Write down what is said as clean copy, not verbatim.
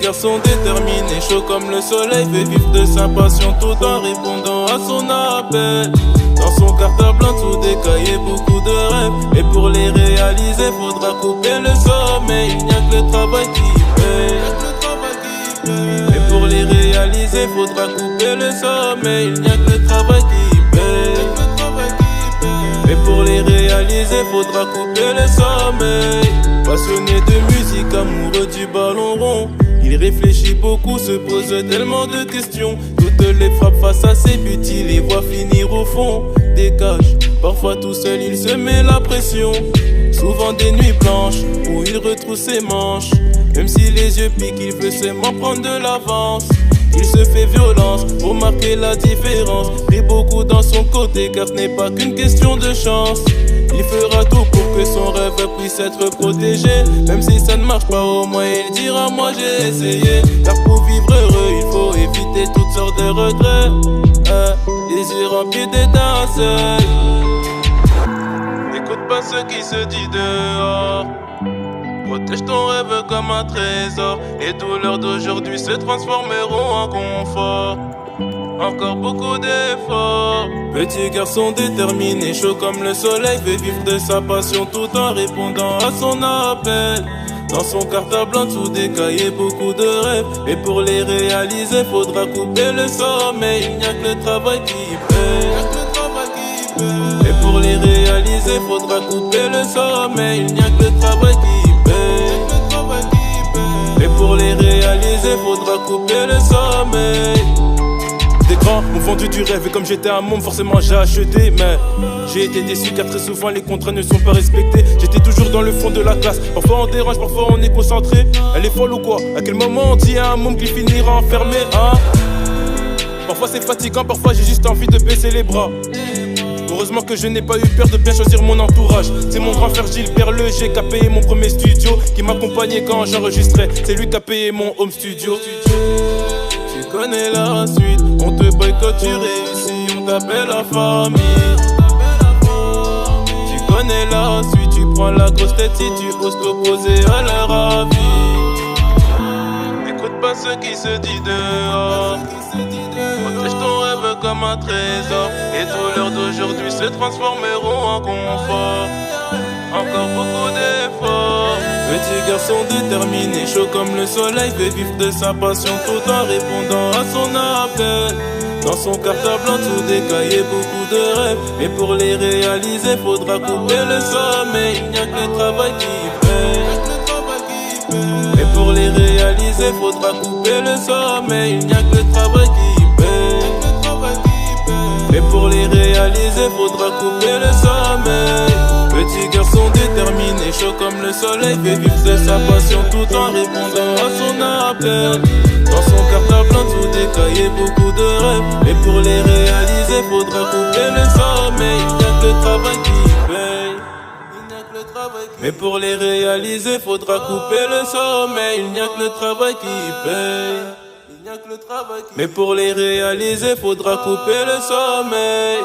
garçon déterminé, chaud comme le soleil, fait vivre de sa passion tout en répondant à son appel. Dans son cartable blanc tout décaillé, beaucoup de rêves, et pour les réaliser faudra couper le sommeil. Il n'y a que le travail qui paye. Et pour les réaliser faudra couper le sommeil. Il n'y a que le travail qui paye. Et pour les réaliser faudra couper le sommeil. Passionné de musique, amoureux du ballon rond, il réfléchit beaucoup, se pose tellement de questions. Toutes les frappes face à ses buts, il les voit finir au fond des cages. Parfois tout seul il se met la pression. Souvent des nuits blanches où il retrousse ses manches. Même si les yeux piquent, il veut seulement prendre de l'avance. Il se fait violence pour marquer la différence. Prie beaucoup dans son côté car ce n'est pas qu'une question de chance. Il fera tout pour que son rêve puisse être protégé. Même si ça ne marche pas, au moins il dira moi j'ai essayé. Car pour vivre heureux il faut éviter toutes sortes de regrets. Les yeux remplis d'étincelles. N'écoute pas ce qui se dit dehors. Protège ton rêve comme un trésor. Les douleurs d'aujourd'hui se transformeront en confort. Encore beaucoup d'efforts. Petit garçon déterminé, chaud comme le soleil, fait vivre de sa passion tout en répondant à son appel. Dans son cartable blanc tout décaillé, beaucoup de rêves, et pour les réaliser faudra couper le sommeil. Il n'y a que le travail qui paye. Et pour les réaliser faudra couper le sommeil. Il n'y a que le travail qui paye. Et pour les réaliser faudra couper le sommeil. Des grands m'ont vendu du rêve et comme j'étais un môme forcément j'ai acheté. Mais j'ai été déçu car très souvent les contrats ne sont pas respectés. J'étais toujours dans le fond de la classe. Parfois on dérange, parfois on est concentré. Elle est folle ou quoi? À quel moment on dit à un môme qu'il finira enfermé, hein? Parfois c'est fatigant, parfois j'ai juste envie de baisser les bras. Heureusement que je n'ai pas eu peur de bien choisir mon entourage. C'est mon grand frère Gilbert Leger qui a payé mon premier studio, qui m'accompagnait quand j'enregistrais. C'est lui qui a payé mon home studio. Tu connais la suite, on te boycotte, tu réussis, on t'appelle la famille. Tu connais la suite, tu prends la grosse tête si tu oses t'opposer à leur avis. N'écoute pas ce qui se dit dehors. Protège ton rêve comme un trésor. Les douleurs d'aujourd'hui se transformeront en confort. Encore beaucoup d'efforts. Petit garçon déterminé, chaud comme le soleil, fait vivre de sa passion tout en répondant à son appel. Dans son cartable blanc tout décaillé, beaucoup de rêves, et pour les réaliser faudra couper le sommeil. Il n'y a que le travail qui paye. Et pour les réaliser faudra couper le sommeil. Il n'y a que le travail qui paye. Et pour les réaliser faudra couper le sommeil. Petit garçon déterminé, chaud comme le soleil, fait vivre de sa passion tout en répondant à son appel. Dans son cartable blanc tout décaillé, beaucoup de rêves, et pour les réaliser faudra couper le sommeil. Il n'y a que le travail qui paye. Mais pour les réaliser faudra couper le sommeil. Il n'y a que le travail qui paye. Mais pour les réaliser faudra couper le sommeil.